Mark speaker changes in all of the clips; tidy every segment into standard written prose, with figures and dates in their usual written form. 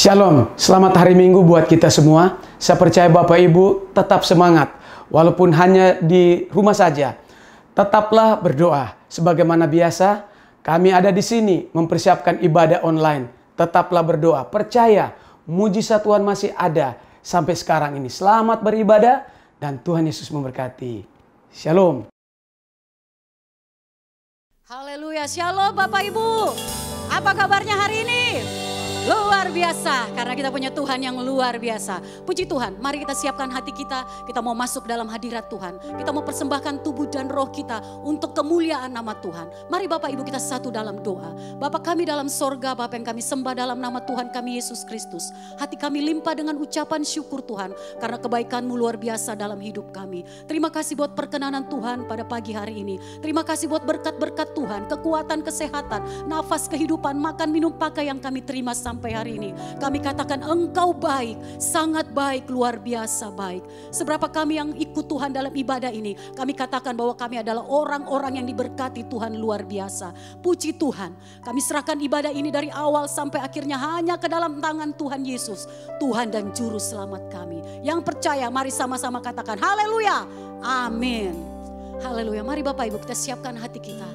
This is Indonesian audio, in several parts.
Speaker 1: Shalom, selamat hari Minggu buat kita semua. Saya percaya Bapak Ibu tetap semangat, walaupun hanya di rumah saja. Tetaplah berdoa. Sebagaimana biasa, kami ada di sini mempersiapkan ibadah online. Tetaplah berdoa, percaya mujizat Tuhan masih ada sampai sekarang ini. Selamat beribadah dan Tuhan Yesus memberkati. Shalom.
Speaker 2: Haleluya, shalom Bapak Ibu. Apa kabarnya hari ini? Luar biasa, karena kita punya Tuhan yang luar biasa. Puji Tuhan, mari kita siapkan hati kita mau masuk dalam hadirat Tuhan. Kita mau persembahkan tubuh dan roh kita untuk kemuliaan nama Tuhan. Mari Bapak Ibu kita satu dalam doa. Bapa kami dalam sorga, Bapa yang kami sembah dalam nama Tuhan kami Yesus Kristus. Hati kami limpah dengan ucapan syukur Tuhan, karena kebaikan-Mu luar biasa dalam hidup kami. Terima kasih buat perkenanan Tuhan pada pagi hari ini. Terima kasih buat berkat-berkat Tuhan, kekuatan, kesehatan, nafas kehidupan, makan, minum, pakai yang kami terima sampai hari ini. Kami katakan Engkau baik, sangat baik, luar biasa baik. Seberapa kami yang ikut Tuhan dalam ibadah ini, kami katakan bahwa kami adalah orang-orang yang diberkati Tuhan luar biasa. Puji Tuhan, kami serahkan ibadah ini dari awal sampai akhirnya hanya ke dalam tangan Tuhan Yesus, Tuhan dan Juru Selamat kami. Yang percaya mari sama-sama katakan haleluya, amin. Haleluya, mari Bapak Ibu kita siapkan hati kita.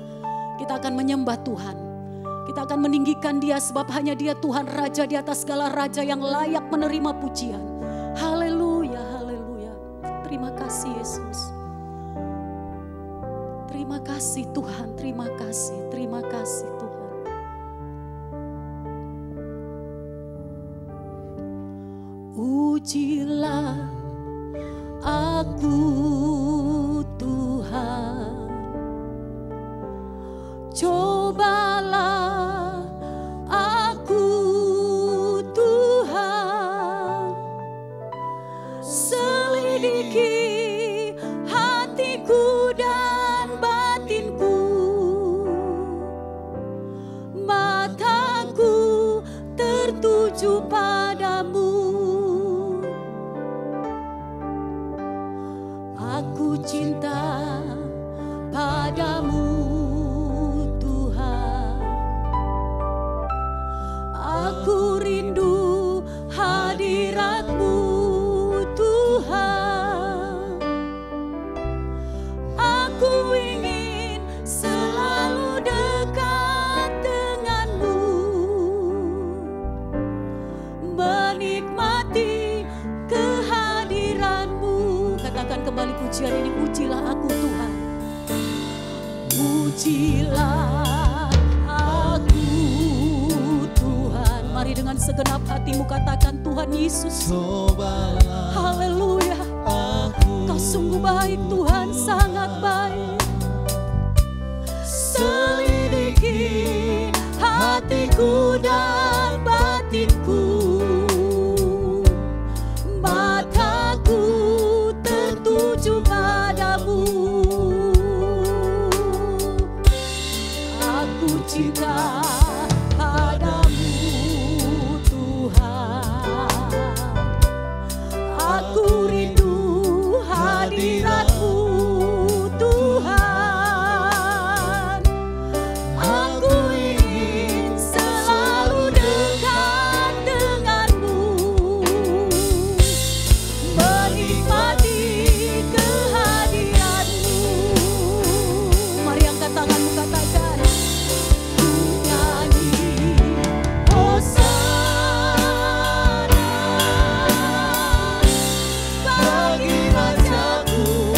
Speaker 2: Kita akan menyembah Tuhan. Kita akan meninggikan Dia sebab hanya Dia Tuhan Raja di atas segala raja yang layak menerima pujian. Haleluya, haleluya. Terima kasih Yesus. Terima kasih Tuhan, terima kasih Tuhan. Ujilah aku Tuhan, cobalah aku Tuhan, selidiki hatiku dan batinku, mataku tertuju padamu. Aku cinta padamu Tuhan, aku rindu hadirat-Mu Tuhan, aku ingin selalu dekat dengan-Mu, menikmati kehadiran-Mu. Katakan kembali pujian ini, ujilah aku Tuhan, ujilah aku Tuhan. Mari dengan segenap hatimu katakan Tuhan Yesus, haleluya. Kau sungguh baik Tuhan, sangat baik. Selidiki hatiku dan batinku, mataku tertuju padamu. Aku cinta padamu Tuhan, aku rindu hadirat-Mu Tuhan, aku ingin selalu dekat dengan-Mu, menikmati kehadiran-Mu. Mari angkat tanganmu katakan, ku nyanyi Hosana bagi Rajaku,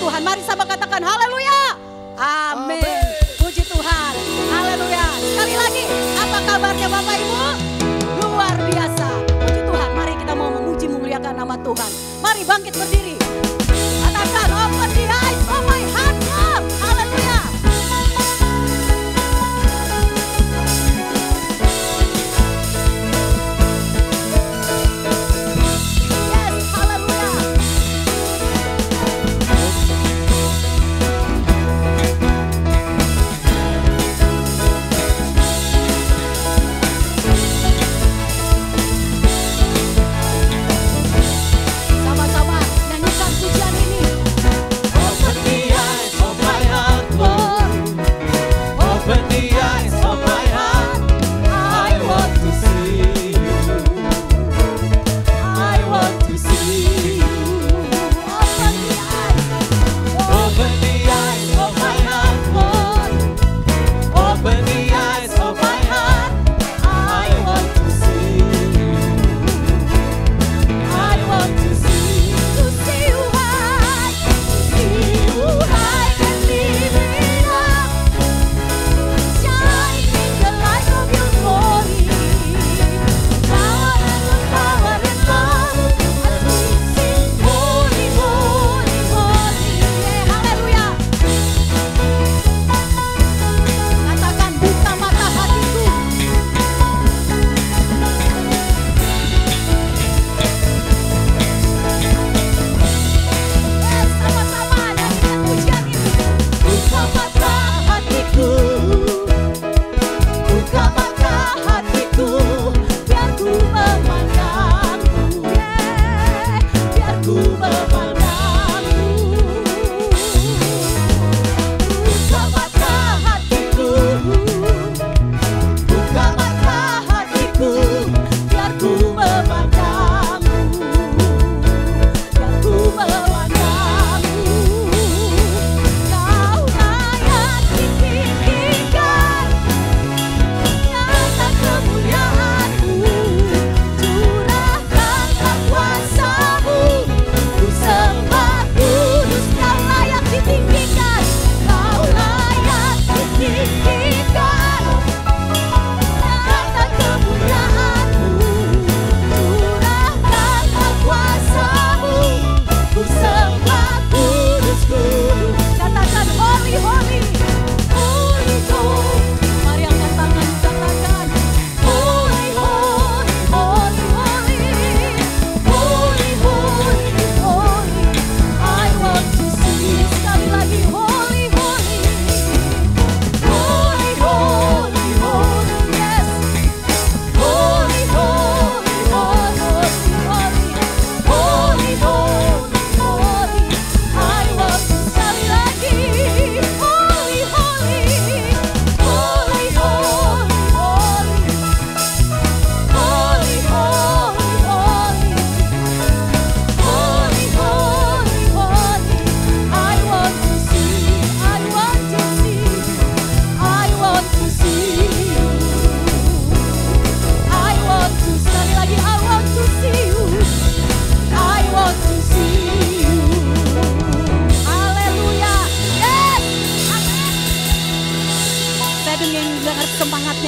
Speaker 2: Tuhan. Mari sama katakan haleluya. Amin. Puji Tuhan. Haleluya. Sekali lagi, apa kabarnya Bapak Ibu? Luar biasa. Puji Tuhan. Mari kita mau memuji memuliakan nama Tuhan. Mari bangkit berdiri. Katakan open the eyes of my heart, Lord. Haleluya.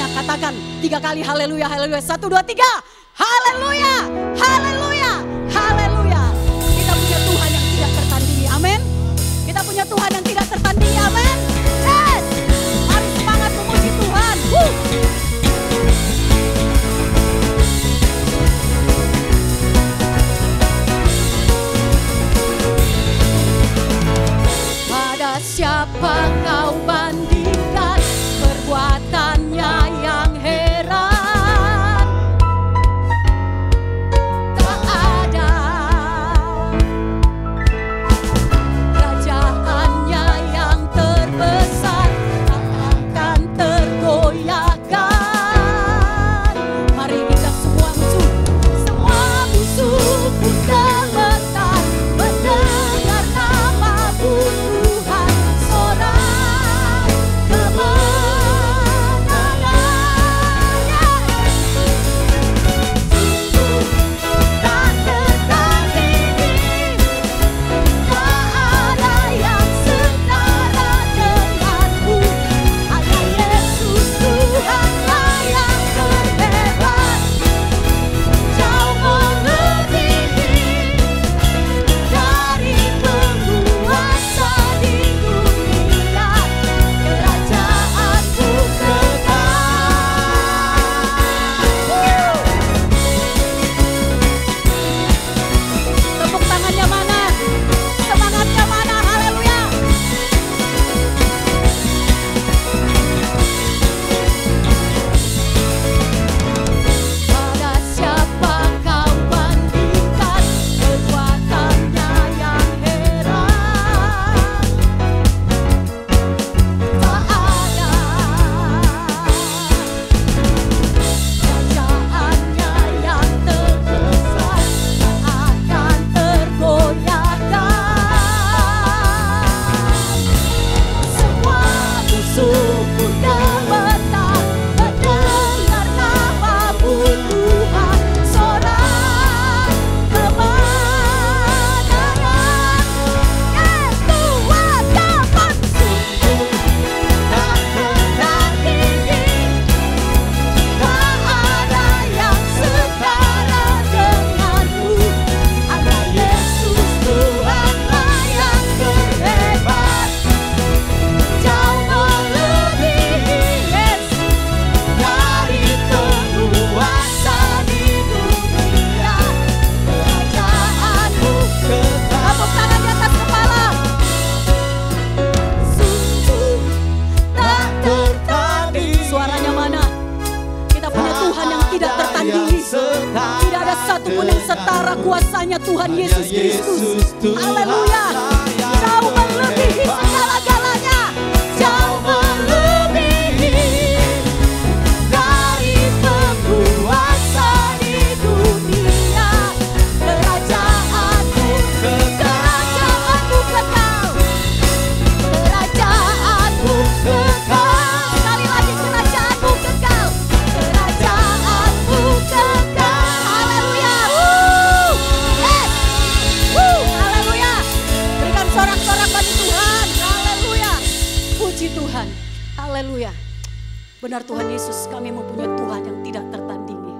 Speaker 2: Katakan 3 kali haleluya, haleluya. 1, 2, 3. Haleluya, haleluya, haleluya. Kita punya Tuhan yang tidak tertandingi. Amin. Kita punya Tuhan yang tidak tertandingi. Amin. Yes. Mari semangat memuji Tuhan. Pada siapa kau bandingkan perbuatannya yang heran? Tak satupun yang setara kuasanya Tuhan Yesus Kristus. Haleluya. Jauh melebihi segala-galanya. Jauh melebihi dari penguasa di dunia. Kerajaanmu kekal. Kerajaanmu kekal. Sekali lagi, kerajaanmu kekal. Kerajaanmu kekal. Haleluya. Yes. Haleluya. Berikan sorak-sorak bagi Tuhan. Haleluya. Puji Tuhan. Haleluya. Benar Tuhan Yesus, kami mempunyai Tuhan yang tidak tertandingi.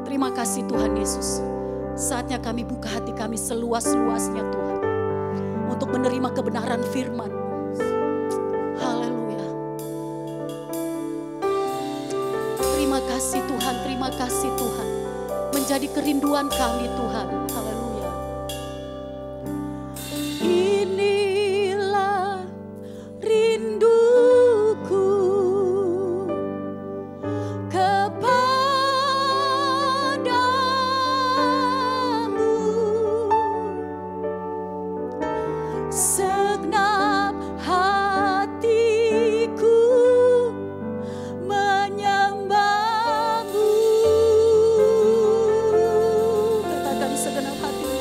Speaker 2: Terima kasih Tuhan Yesus. Saatnya kami buka hati kami seluas-luasnya Tuhan. Untuk menerima kebenaran firman. Haleluya. Terima kasih Tuhan, terima kasih Tuhan. Menjadi kerinduan kami Tuhan. Haleluya. Inilah rinduku kepadamu. Segenap hatiku menyembahmu. Katakan segenap hati.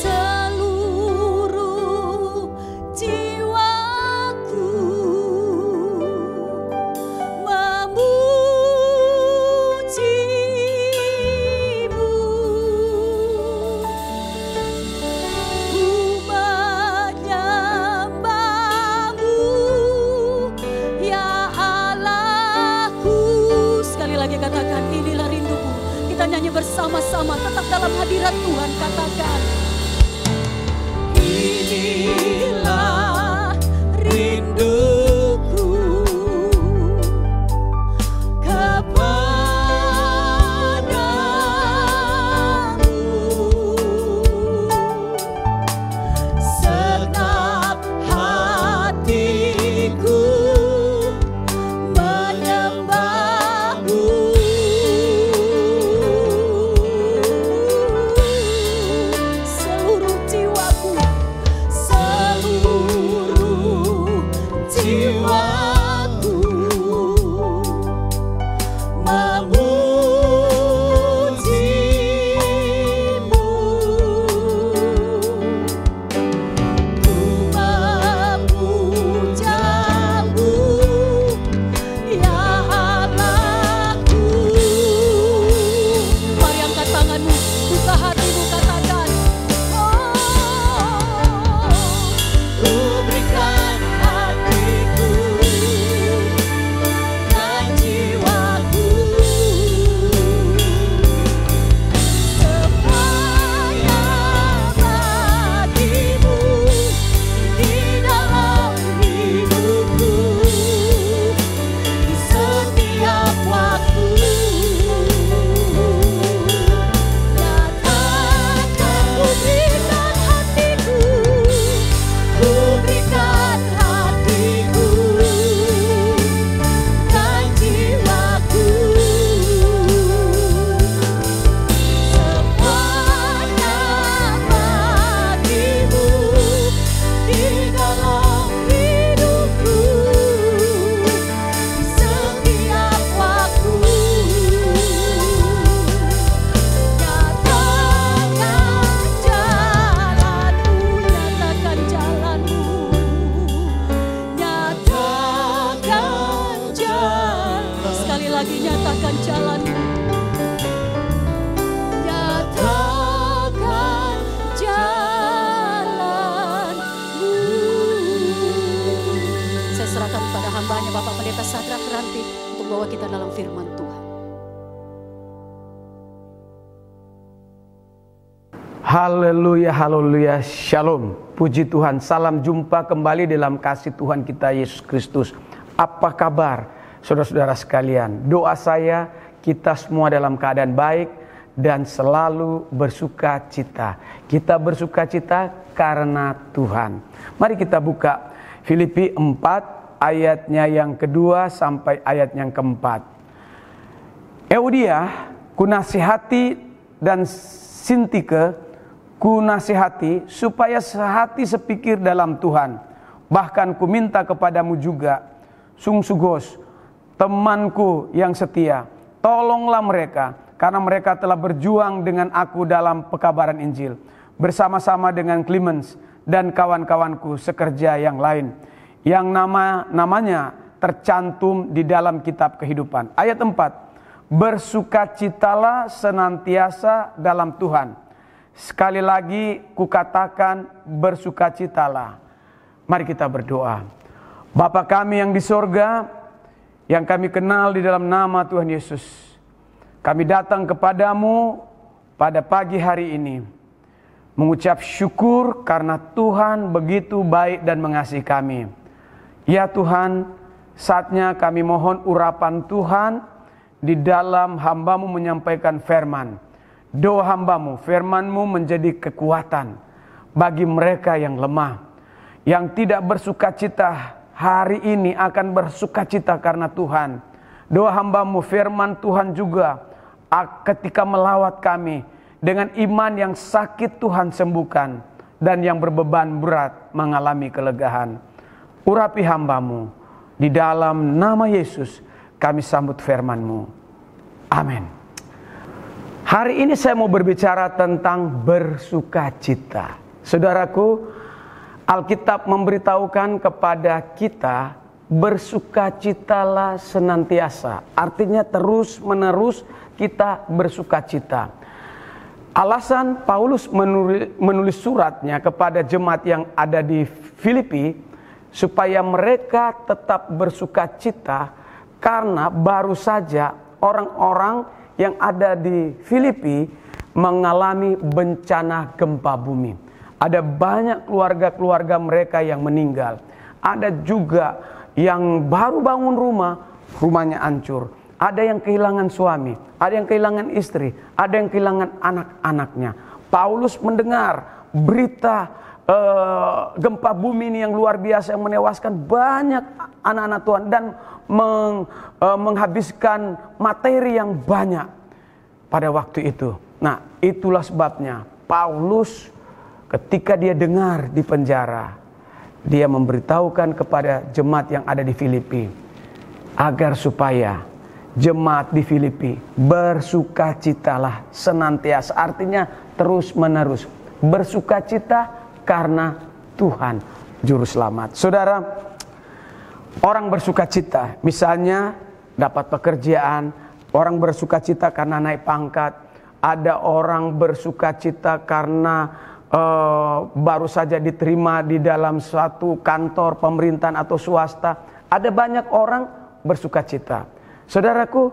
Speaker 2: Seluruh jiwaku memujimu. Ku menyembahmu, ya Allahku. Sekali lagi katakan, inilah rinduku. Kita nyanyi bersama-sama, tetap dalam hadirat Tuhan. Katakan, inilah rinduku kepadamu. Segenap hatiku menyembahmu. Seluruh jiwaku, seluruh jiwaku memujimu. Ku memujamu, ya Allahku. Mari angkat tanganmu, buka hatimu, katakan, oh, ku berikan hatiku dan jiwaku semuanya bagimu di dalam hidupku di setiap waktu. Nyatakan ku berikan hatiku, ku berikan hatiku dan jiwaku semuanya bagimu di dalam hidupku di setiap waktu. Nyatakan jalanmu, nyatakan jalan. Sekali lagi, nyatakan jalanmu, nyatakan jalanmu. Saya serahkan kepada hambanya Bapak Pendeta Sadrak Ranti untuk bawa kita dalam firman Tuhan.
Speaker 1: Haleluya, haleluya, shalom. Puji Tuhan, salam jumpa kembali dalam kasih Tuhan kita Yesus Kristus. Apa kabar saudara-saudara sekalian? Doa saya kita semua dalam keadaan baik dan selalu bersuka cita. Kita bersuka cita karena Tuhan. Mari kita buka Filipi 4 ayatnya yang kedua sampai ayat yang keempat. Euodia kunasihati dan Sintike kunasihati supaya sehati sepikir dalam Tuhan. Bahkan ku minta kepadamu juga, Sungsugos, temanku yang setia, tolonglah mereka, karena mereka telah berjuang dengan aku dalam pekabaran Injil, bersama-sama dengan Clemens dan kawan-kawanku sekerja yang lain, yang namanya tercantum di dalam kitab kehidupan. Ayat 4, bersukacitalah senantiasa dalam Tuhan. Sekali lagi kukatakan, bersukacitalah. Mari kita berdoa. Bapa kami yang di sorga, yang kami kenal di dalam nama Tuhan Yesus, kami datang kepadamu pada pagi hari ini, mengucap syukur karena Tuhan begitu baik dan mengasihi kami. Ya Tuhan, saatnya kami mohon urapan Tuhan di dalam hamba-Mu menyampaikan firman. Doa hamba-Mu, firman-Mu menjadi kekuatan bagi mereka yang lemah, yang tidak bersukacita hari ini akan bersukacita karena Tuhan. Doa hamba-Mu, firman Tuhan juga ketika melawat kami, dengan iman yang sakit Tuhan sembuhkan, dan yang berbeban berat mengalami kelegaan. Urapi hamba-Mu, di dalam nama Yesus kami sambut firman-Mu. Amin. Hari ini saya mau berbicara tentang bersukacita. Saudaraku, Alkitab memberitahukan kepada kita, bersukacitalah senantiasa. Artinya terus menerus kita bersukacita. Alasan Paulus menulis suratnya kepada jemaat yang ada di Filipi, supaya mereka tetap bersukacita, karena baru saja orang-orang yang ada di Filipi mengalami bencana gempa bumi. Ada banyak keluarga-keluarga mereka yang meninggal. Ada juga yang baru bangun rumah, rumahnya hancur. Ada yang kehilangan suami, ada yang kehilangan istri, ada yang kehilangan anak-anaknya. Paulus mendengar berita gempa bumi ini yang luar biasa, yang menewaskan banyak anak-anak Tuhan dan menghabiskan materi yang banyak pada waktu itu. Nah, itulah sebabnya Paulus ketika dia dengar di penjara, dia memberitahukan kepada jemaat yang ada di Filipi, agar supaya jemaat di Filipi bersukacitalah senantiasa. Artinya terus menerus bersukacita karena Tuhan Juru Selamat. Saudara, orang bersukacita, misalnya dapat pekerjaan, orang bersukacita karena naik pangkat, ada orang bersukacita karena baru saja diterima di dalam suatu kantor pemerintahan atau swasta. Ada banyak orang bersukacita. Saudaraku,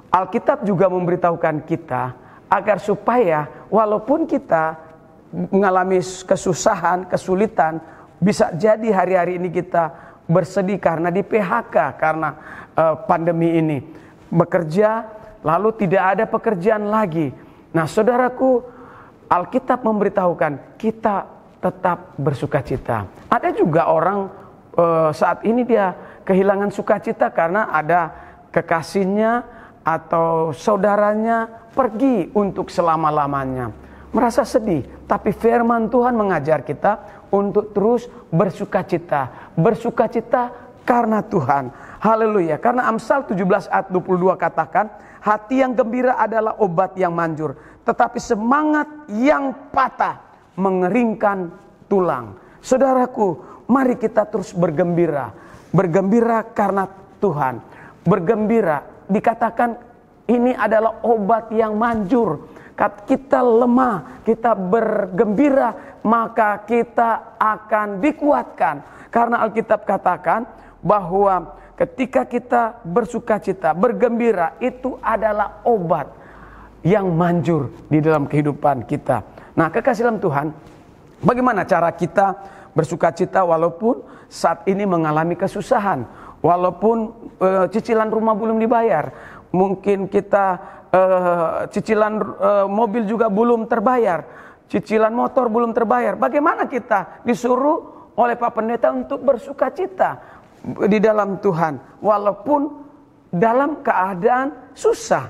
Speaker 1: Alkitab juga memberitahukan kita agar supaya walaupun kita mengalami kesusahan, kesulitan, bisa jadi hari-hari ini kita bersedih karena di PHK karena pandemi ini, bekerja lalu tidak ada pekerjaan lagi. Nah, saudaraku, Alkitab memberitahukan kita tetap bersukacita. Ada juga orang saat ini dia kehilangan sukacita karena ada kekasihnya atau saudaranya pergi untuk selama-lamanya. Merasa sedih, tapi firman Tuhan mengajar kita untuk terus bersukacita. Bersukacita karena Tuhan. Haleluya. Karena Amsal 17 ayat 22 katakan, hati yang gembira adalah obat yang manjur, tetapi semangat yang patah mengeringkan tulang. Saudaraku, mari kita terus bergembira. Bergembira karena Tuhan. Bergembira, dikatakan ini adalah obat yang manjur. Kita lemah, kita bergembira, maka kita akan dikuatkan. Karena Alkitab katakan bahwa ketika kita bersukacita, bergembira, itu adalah obat yang manjur di dalam kehidupan kita. Nah, kekasih dalam Tuhan, bagaimana cara kita bersukacita walaupun saat ini mengalami kesusahan, walaupun cicilan rumah belum dibayar, mungkin kita cicilan mobil juga belum terbayar, cicilan motor belum terbayar. Bagaimana kita disuruh oleh Pak Pendeta untuk bersukacita di dalam Tuhan walaupun dalam keadaan susah?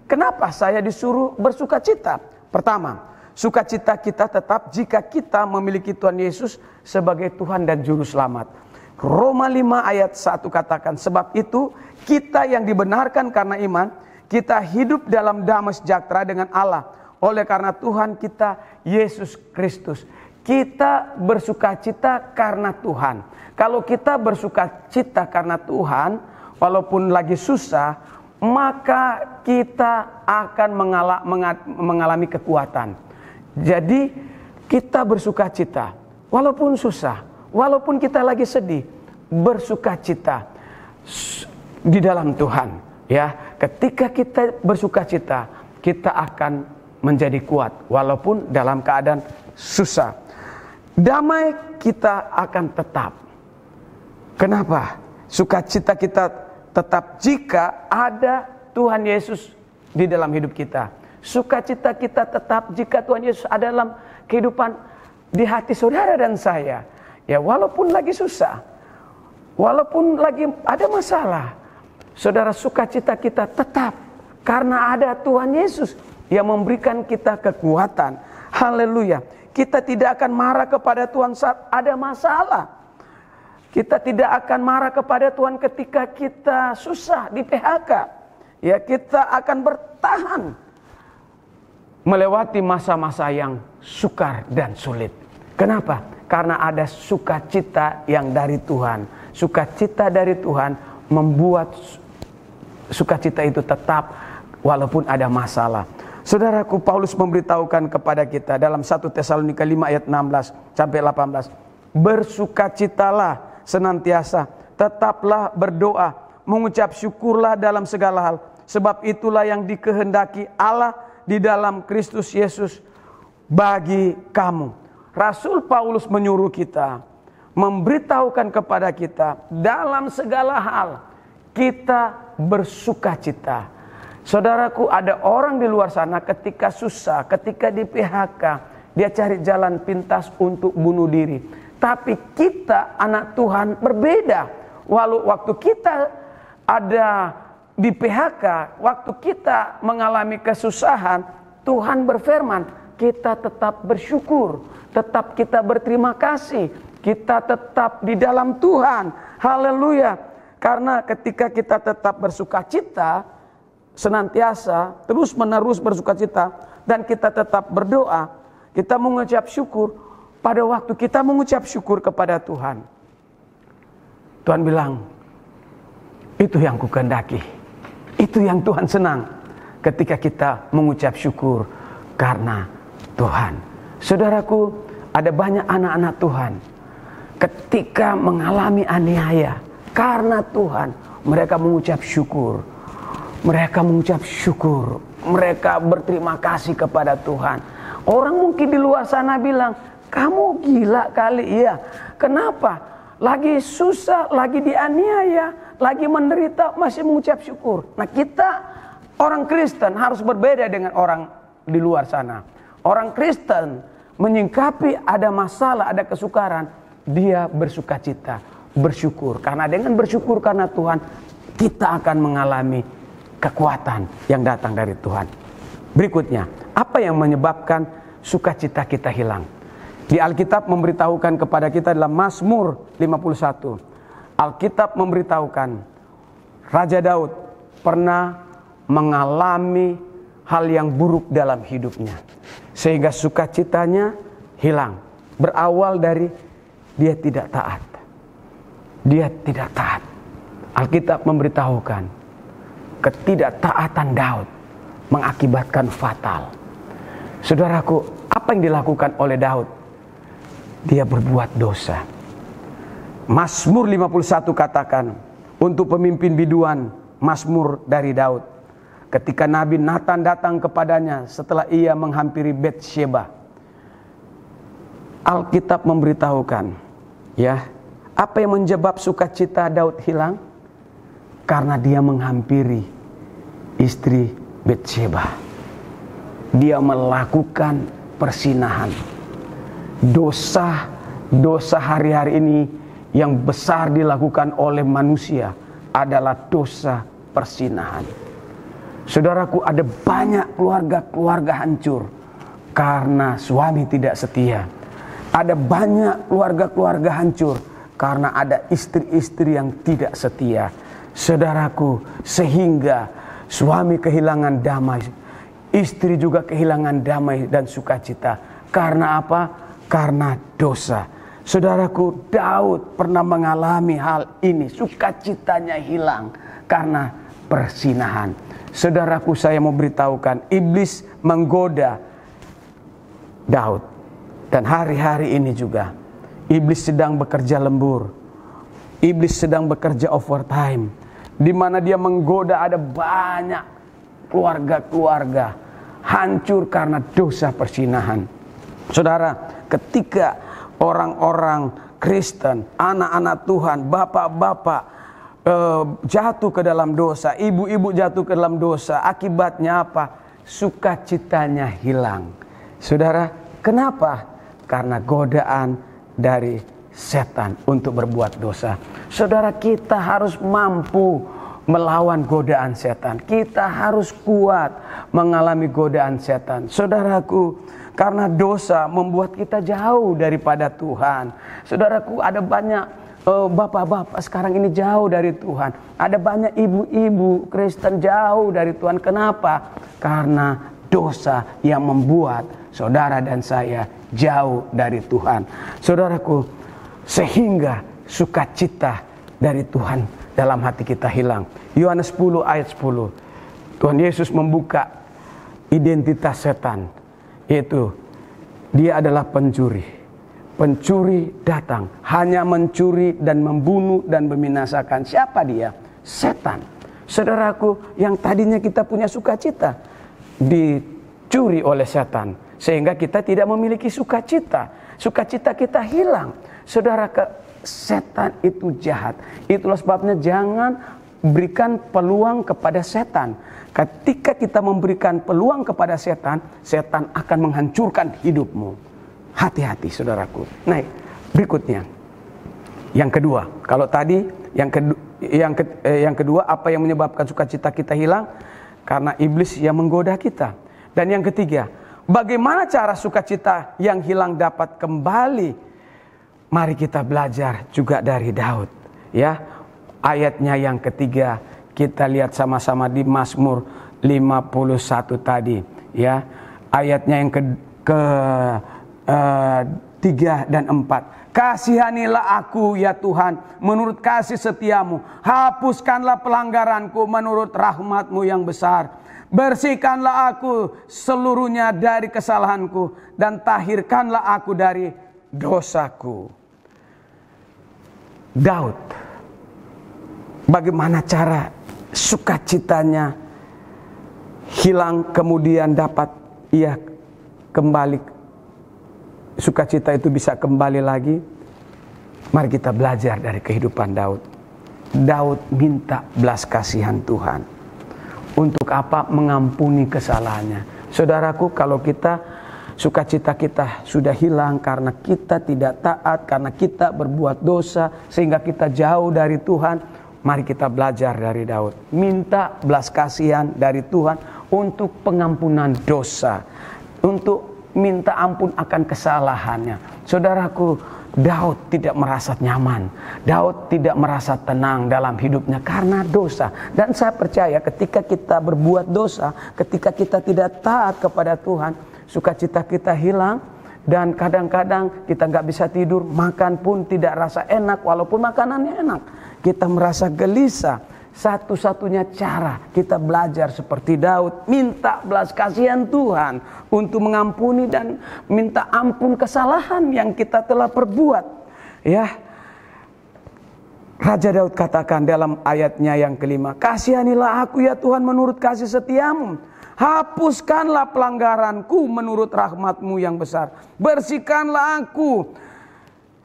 Speaker 1: Kenapa saya disuruh bersukacita? Pertama, sukacita kita tetap jika kita memiliki Tuhan Yesus sebagai Tuhan dan Juru Selamat. Roma 5 ayat 1 katakan, sebab itu kita yang dibenarkan karena iman, kita hidup dalam damai sejahtera dengan Allah oleh karena Tuhan kita Yesus Kristus. Kita bersukacita karena Tuhan. Kalau kita bersukacita karena Tuhan, walaupun lagi susah, maka kita akan mengalami kekuatan. Jadi kita bersukacita walaupun susah, walaupun kita lagi sedih, bersukacita di dalam Tuhan. Ya, ketika kita bersukacita, kita akan menjadi kuat walaupun dalam keadaan susah. Damai kita akan tetap. Kenapa? Sukacita kita tetap jika ada Tuhan Yesus di dalam hidup kita. Sukacita kita tetap jika Tuhan Yesus ada dalam kehidupan di hati saudara dan saya. Ya, walaupun lagi susah, walaupun lagi ada masalah, saudara, sukacita kita tetap karena ada Tuhan Yesus yang memberikan kita kekuatan. Haleluya. Kita tidak akan marah kepada Tuhan saat ada masalah. Kita tidak akan marah kepada Tuhan ketika kita susah di PHK. Ya, kita akan bertahan melewati masa-masa yang sukar dan sulit. Kenapa? Karena ada sukacita yang dari Tuhan. Sukacita dari Tuhan membuat sukacita itu tetap walaupun ada masalah. Saudaraku, Paulus memberitahukan kepada kita dalam 1 Tesalonika 5 ayat 16 sampai 18. Bersukacitalah senantiasa, tetaplah berdoa, mengucap syukurlah dalam segala hal, sebab itulah yang dikehendaki Allah di dalam Kristus Yesus bagi kamu. Rasul Paulus menyuruh kita, memberitahukan kepada kita dalam segala hal kita bersukacita. Saudaraku, ada orang di luar sana ketika susah, ketika di PHK, dia cari jalan pintas untuk bunuh diri. Tapi kita anak Tuhan berbeda. Walau waktu kita ada di PHK, waktu kita mengalami kesusahan, Tuhan berfirman, kita tetap bersyukur, tetap kita berterima kasih, kita tetap di dalam Tuhan. Haleluya. Karena ketika kita tetap bersukacita, senantiasa, terus menerus bersukacita, dan kita tetap berdoa, kita mengucap syukur. Pada waktu kita mengucap syukur kepada Tuhan, Tuhan bilang, itu yang kukehendaki, itu yang Tuhan senang ketika kita mengucap syukur karena Tuhan. Saudaraku, ada banyak anak-anak Tuhan ketika mengalami aniaya karena Tuhan, mereka mengucap syukur. Mereka mengucap syukur, mereka berterima kasih kepada Tuhan. Orang mungkin di luar sana bilang, kamu gila kali. Iya, kenapa? Lagi susah, lagi dianiaya, lagi menderita, masih mengucap syukur. Nah, kita orang Kristen harus berbeda dengan orang di luar sana. Orang Kristen menyingkapi ada masalah, ada kesukaran, dia bersukacita, bersyukur. Karena dengan bersyukur karena Tuhan, kita akan mengalami kekuatan yang datang dari Tuhan. Berikutnya, apa yang menyebabkan sukacita kita hilang? Di Alkitab memberitahukan kepada kita dalam Mazmur 51. Alkitab memberitahukan Raja Daud pernah mengalami hal yang buruk dalam hidupnya, sehingga sukacitanya hilang. Berawal dari dia tidak taat. Dia tidak taat. Alkitab memberitahukan ketidaktaatan Daud mengakibatkan fatal. Saudaraku, apa yang dilakukan oleh Daud? Dia berbuat dosa. Mazmur 51 katakan, untuk pemimpin biduan, Mazmur dari Daud. Ketika Nabi Nathan datang kepadanya setelah ia menghampiri Betsheba. Alkitab memberitahukan, ya, apa yang menyebab sukacita Daud hilang? Karena dia menghampiri istri Betsheba. Dia melakukan persinahan. Dosa hari-hari ini yang besar dilakukan oleh manusia adalah dosa persinahan. Saudaraku, ada banyak keluarga-keluarga hancur karena suami tidak setia. Ada banyak keluarga-keluarga hancur karena ada istri-istri yang tidak setia. Saudaraku, sehingga suami kehilangan damai, istri juga kehilangan damai dan sukacita. Karena apa? Karena dosa. Saudaraku, Daud pernah mengalami hal ini. Sukacitanya hilang karena persinahan. Saudaraku, saya mau beritahukan, iblis menggoda Daud. Dan hari-hari ini juga iblis sedang bekerja lembur. Iblis sedang bekerja overtime, di mana dia menggoda. Ada banyak keluarga-keluarga hancur karena dosa persinahan. Saudara, ketika orang-orang Kristen, anak-anak Tuhan, bapak-bapak jatuh ke dalam dosa, ibu-ibu jatuh ke dalam dosa, akibatnya apa? Sukacitanya hilang. Saudara, kenapa? Karena godaan dari setan untuk berbuat dosa. Saudara, kita harus mampu melawan godaan setan. Kita harus kuat mengalami godaan setan. Saudaraku, karena dosa membuat kita jauh daripada Tuhan. Saudaraku, ada banyak bapak-bapak sekarang ini jauh dari Tuhan. Ada banyak ibu-ibu Kristen jauh dari Tuhan. Kenapa? Karena dosa yang membuat saudara dan saya jauh dari Tuhan. Saudaraku, sehingga sukacita dari Tuhan dalam hati kita hilang. Yohanes 10 ayat 10. Tuhan Yesus membuka identitas setan, yaitu dia adalah pencuri. Pencuri datang hanya mencuri dan membunuh dan membinasakan. Siapa dia? Setan. Saudaraku, yang tadinya kita punya sukacita dicuri oleh setan, sehingga kita tidak memiliki sukacita. Sukacita kita hilang. Saudara, setan itu jahat. Itulah sebabnya jangan berikan peluang kepada setan. Ketika kita memberikan peluang kepada setan, setan akan menghancurkan hidupmu. Hati-hati, saudaraku. Nah, berikutnya, yang kedua. Kalau tadi yang kedua, apa yang menyebabkan sukacita kita hilang? Karena iblis yang menggoda kita. Dan yang ketiga, bagaimana cara sukacita yang hilang dapat kembali? Mari kita belajar juga dari Daud. Ya, ayatnya yang ketiga kita lihat sama-sama di Mazmur 51 tadi. Ya, ayatnya yang ke 3 dan 4. Kasihanilah aku ya Tuhan menurut kasih setiamu. Hapuskanlah pelanggaranku menurut rahmatmu yang besar. Bersihkanlah aku seluruhnya dari kesalahanku dan tahirkanlah aku dari dosaku. Daud, bagaimana cara sukacitanya hilang kemudian dapat ia kembali, sukacita itu bisa kembali lagi? Mari kita belajar dari kehidupan Daud. Daud minta belas kasihan Tuhan. Untuk apa? Mengampuni kesalahannya. Saudaraku, kalau kita sukacita kita sudah hilang karena kita tidak taat, karena kita berbuat dosa sehingga kita jauh dari Tuhan, mari kita belajar dari Daud. Minta belas kasihan dari Tuhan untuk pengampunan dosa, untuk minta ampun akan kesalahannya. Saudaraku, Daud tidak merasa nyaman. Daud tidak merasa tenang dalam hidupnya karena dosa. Dan saya percaya ketika kita berbuat dosa, ketika kita tidak taat kepada Tuhan, sukacita kita hilang. Dan kadang-kadang kita gak bisa tidur, makan pun tidak rasa enak walaupun makanannya enak. Kita merasa gelisah. Satu-satunya cara kita belajar seperti Daud, minta belas kasihan Tuhan untuk mengampuni dan minta ampun kesalahan yang kita telah perbuat. Ya, Raja Daud katakan dalam ayatnya yang kelima, kasihanilah aku ya Tuhan menurut kasih setiamu. Hapuskanlah pelanggaranku menurut rahmatmu yang besar. Bersihkanlah aku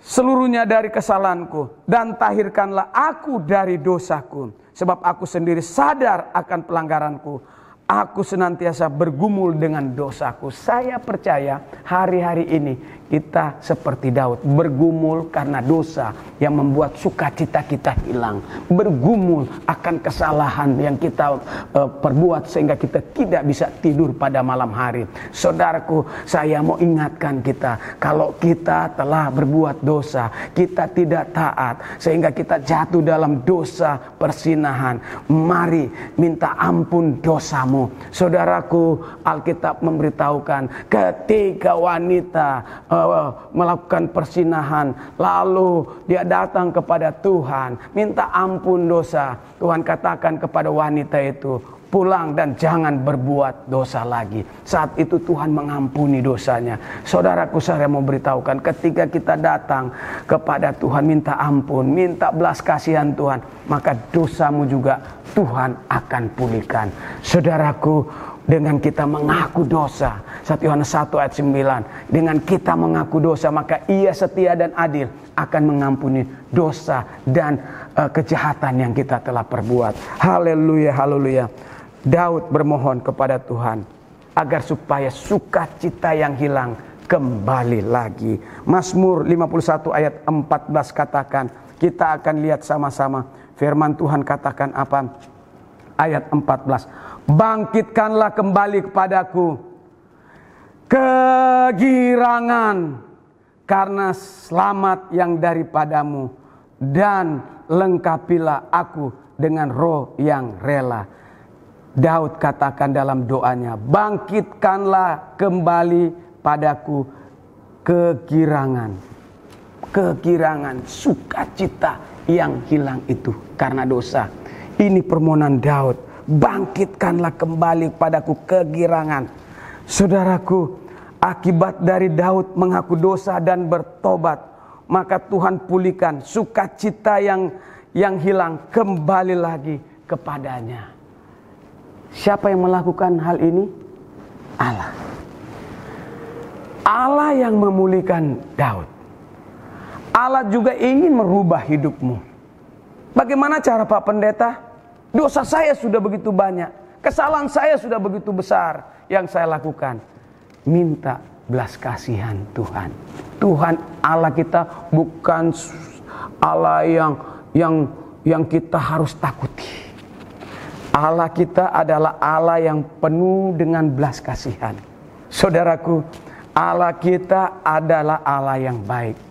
Speaker 1: seluruhnya dari kesalahanku dan tahirkanlah aku dari dosaku. Sebab aku sendiri sadar akan pelanggaranku. Aku senantiasa bergumul dengan dosaku. Saya percaya hari-hari ini kita seperti Daud, bergumul karena dosa yang membuat sukacita kita hilang. Bergumul akan kesalahan yang kita perbuat sehingga kita tidak bisa tidur pada malam hari. Saudaraku, saya mau ingatkan kita, kalau kita telah berbuat dosa, kita tidak taat sehingga kita jatuh dalam dosa persinahan, mari minta ampun dosamu. Saudaraku, Alkitab memberitahukan ketika wanita melakukan persinahan, lalu dia datang kepada Tuhan, minta ampun dosa. Tuhan katakan kepada wanita itu, pulang dan jangan berbuat dosa lagi. Saat itu Tuhan mengampuni dosanya. Saudaraku, saya mau beritahukan, ketika kita datang kepada Tuhan minta ampun, minta belas kasihan Tuhan, maka dosamu juga Tuhan akan pulihkan. Saudaraku, dengan kita mengaku dosa, 1 Yohanes 1 ayat 9, dengan kita mengaku dosa, maka Ia setia dan adil akan mengampuni dosa dan kejahatan yang kita telah perbuat. Haleluya, haleluya. Daud bermohon kepada Tuhan agar supaya sukacita yang hilang kembali lagi. Mazmur 51 ayat 14 katakan, kita akan lihat sama-sama firman Tuhan katakan apa? Ayat 14. Bangkitkanlah kembali kepadaku kegirangan karena selamat yang daripadamu, dan lengkapilah aku dengan roh yang rela. Daud katakan dalam doanya, bangkitkanlah kembali padaku kegirangan. Kegirangan, sukacita yang hilang itu karena dosa. Ini permohonan Daud, bangkitkanlah kembali padaku kegirangan. Saudaraku, akibat dari Daud mengaku dosa dan bertobat, maka Tuhan pulihkan sukacita yang hilang kembali lagi kepadanya. Siapa yang melakukan hal ini? Allah. Allah yang memulihkan Daud. Allah juga ingin merubah hidupmu. Bagaimana cara Pak Pendeta? Dosa saya sudah begitu banyak, kesalahan saya sudah begitu besar. Yang saya lakukan, minta belas kasihan Tuhan. Tuhan Allah kita bukan Allah yang kita harus takuti. Allah kita adalah Allah yang penuh dengan belas kasihan. Saudaraku, Allah kita adalah Allah yang baik.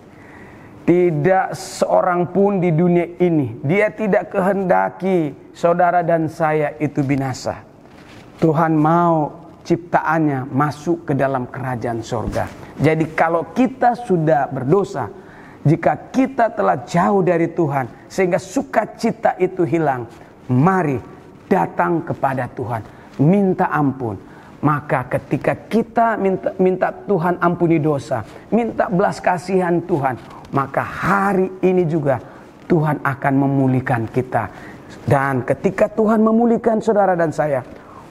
Speaker 1: Tidak seorang pun di dunia ini, Dia tidak kehendaki saudara dan saya itu binasa. Tuhan mau ciptaannya masuk ke dalam kerajaan sorga. Jadi kalau kita sudah berdosa, jika kita telah jauh dari Tuhan sehingga sukacita itu hilang, mari datang kepada Tuhan, minta ampun. Maka ketika kita minta Tuhan ampuni dosa, minta belas kasihan Tuhan, maka hari ini juga Tuhan akan memulihkan kita. Dan ketika Tuhan memulihkan saudara dan saya,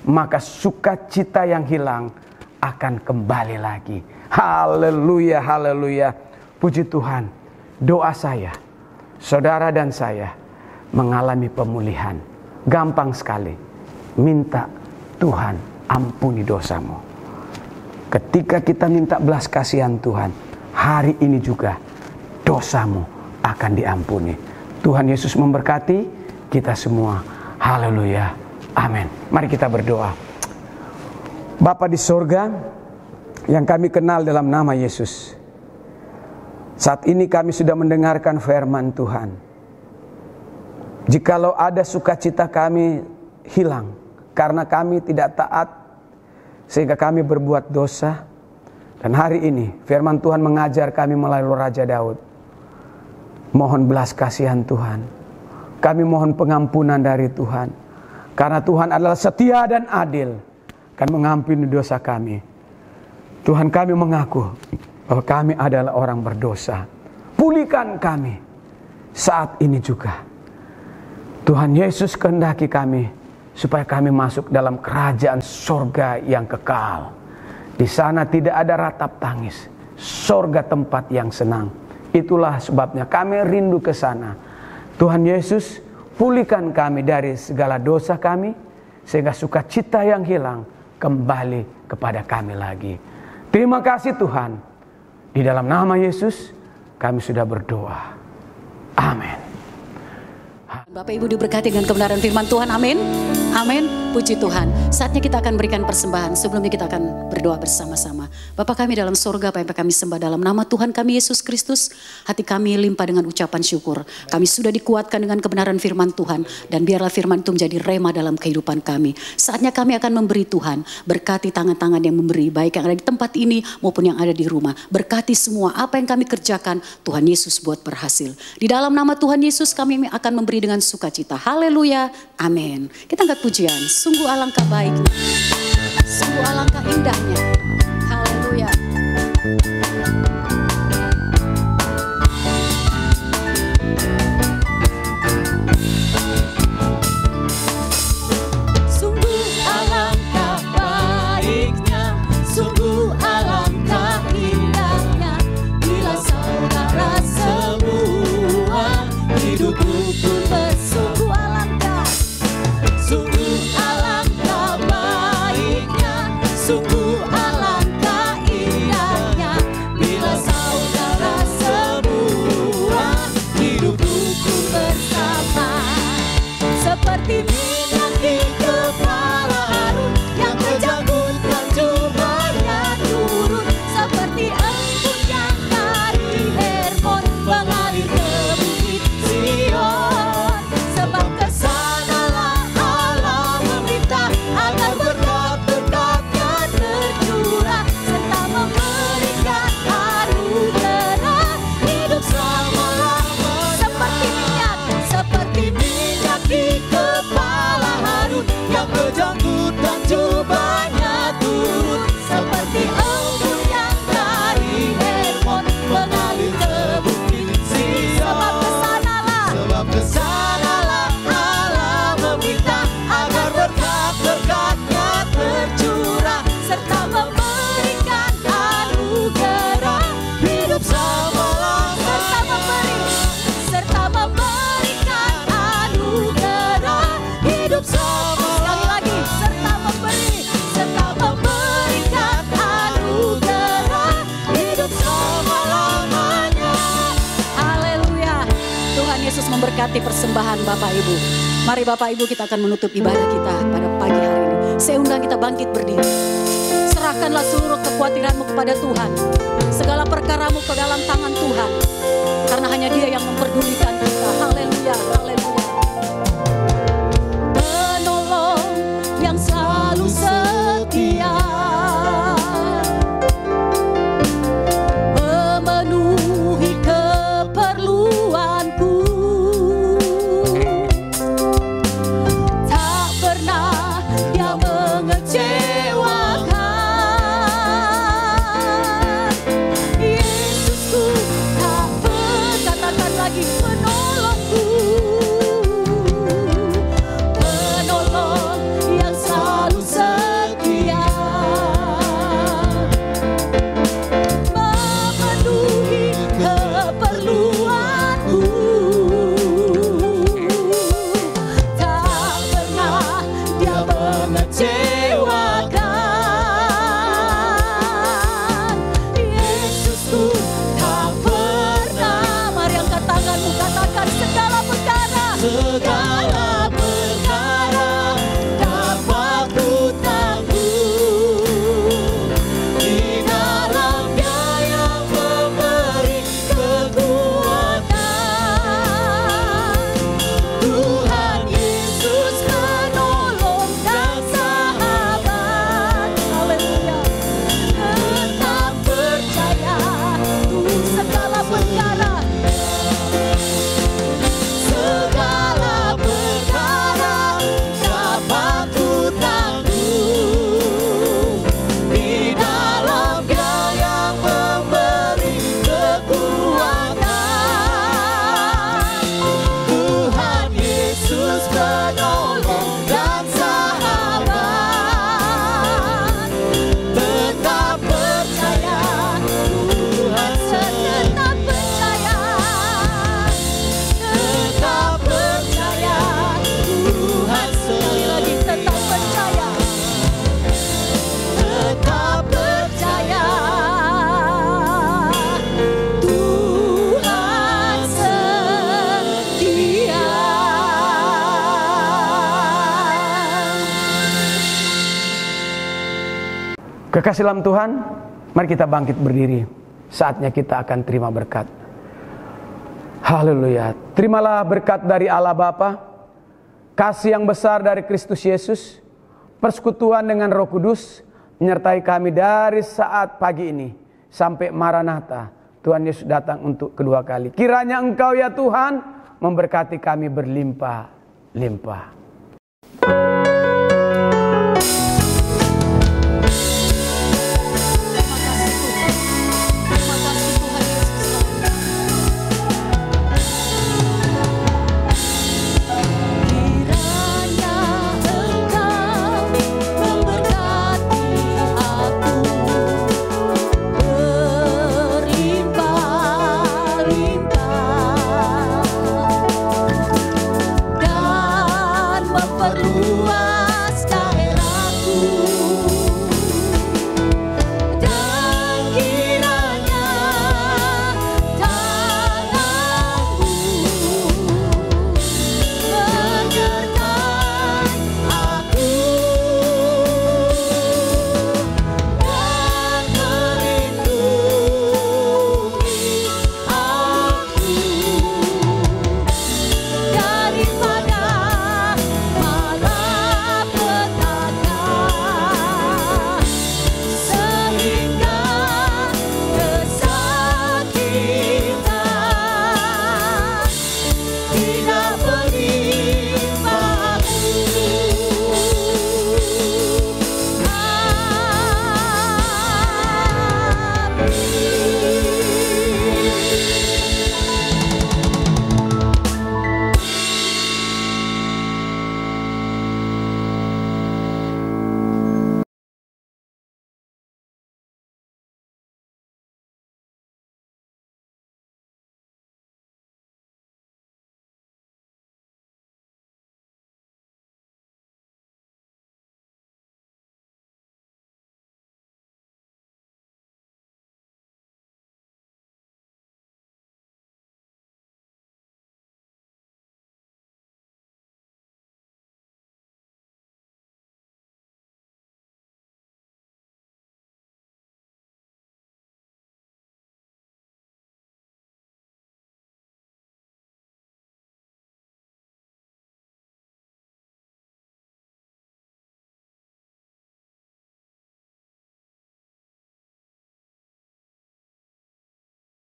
Speaker 1: maka sukacita yang hilang akan kembali lagi. Haleluya, haleluya. Puji Tuhan. Doa saya, saudara dan saya mengalami pemulihan. Gampang sekali. Minta Tuhan ampuni dosamu. Ketika kita minta belas kasihan Tuhan, hari ini juga dosamu akan diampuni. Tuhan Yesus memberkati kita semua. Haleluya. Amin. Mari kita berdoa. Bapa di sorga, yang kami kenal dalam nama Yesus, saat ini kami sudah mendengarkan firman Tuhan. Jikalau ada sukacita kami hilang karena kami tidak taat sehingga kami berbuat dosa, dan hari ini firman Tuhan mengajar kami melalui Raja Daud, mohon belas kasihan Tuhan. Kami mohon pengampunan dari Tuhan, karena Tuhan adalah setia dan adil, akan mengampuni dosa kami. Tuhan, kami mengaku bahwa kami adalah orang berdosa. Pulihkan kami saat ini juga. Tuhan Yesus kehendaki kami supaya kami masuk dalam kerajaan sorga yang kekal. Di sana tidak ada ratap tangis, sorga tempat yang senang. Itulah sebabnya kami rindu ke sana. Tuhan Yesus, pulihkan kami dari segala dosa kami, sehingga sukacita yang hilang kembali kepada kami lagi. Terima kasih Tuhan. Di dalam nama Yesus kami sudah berdoa. Amin.
Speaker 2: Bapak Ibu diberkati dengan kebenaran firman Tuhan. Amin. Amin. Puji Tuhan. Saatnya kita akan berikan persembahan. Sebelumnya kita akan berdoa bersama-sama. Bapa kami dalam surga, apa yang kami sembah dalam nama Tuhan kami Yesus Kristus. Hati kami limpah dengan ucapan syukur. Kami sudah dikuatkan dengan kebenaran firman Tuhan. Dan biarlah firman itu menjadi rema dalam kehidupan kami. Saatnya kami akan memberi Tuhan. Berkati tangan-tangan yang memberi. Baik yang ada di tempat ini maupun yang ada di rumah. Berkati semua apa yang kami kerjakan. Tuhan Yesus buat berhasil. Di dalam nama Tuhan Yesus kami akan memberi dengan sukacita. Haleluya. Amin. Kita angkat pujian. Sungguh alangkah baiknya. Sungguh alangkah indahnya. Haleluya. Sungguh alangkah baiknya. Sungguh alangkah indahnya. Bila saudara semua hidupku pun bersungguh alangkah. Sungguh alangkah baiknya, sungguh alangkah indahnya. Bila saudara semua hidup rukun bersama. Seperti minyak di kepala Harun yang kejangkutan jubahnya turun. Seperti embun yang dari Hermon mengalir ke bukit Sion. Sebab kesanalah Allah memerintah agar berkat-berkatnya tercurah serta memberikan anugerah hidup selama-lamanya. Seperti minyak di kepala Harun yang kejangkutan jubahnya turun. Seperti embun yang dari Hermon mengalir ke bukit Sion. Sebab kesanalah Allah meminta agar berkat-berkatnya tercurah serta memberikan anugerah hidup selama-lamanya. Serta memberikan anugerah hidup selama-lamanya. Sekali lagi, serta memberikan anugerah hidup selama-lamanya. Haleluya. Tuhan Yesus memberkati persembahan Bapak Ibu. Mari Bapak Ibu kita akan menutup ibadah kita pada pagi hari ini. Saya undang kita bangkit berdiri. Serahkanlah seluruh kekhawatiranmu kepada Tuhan. Segala perkaramu ke dalam tangan Tuhan. Karena hanya Dia yang memperdulikan kita. Haleluya, haleluya. Penolong yang selalu setia. Memenuhi keperluanku. Tak pernah Dia mengecewakan. Yesusku tak pernah, katakan lagi,
Speaker 1: Kekasih dalam Tuhan, mari kita bangkit berdiri. Saatnya kita akan terima berkat. Haleluya. Terimalah berkat dari Allah Bapa, kasih yang besar dari Kristus Yesus, persekutuan dengan Roh Kudus menyertai kami dari saat pagi ini sampai Maranatha. Tuhan Yesus datang untuk kedua kali. Kiranya Engkau ya Tuhan memberkati kami berlimpah-limpah.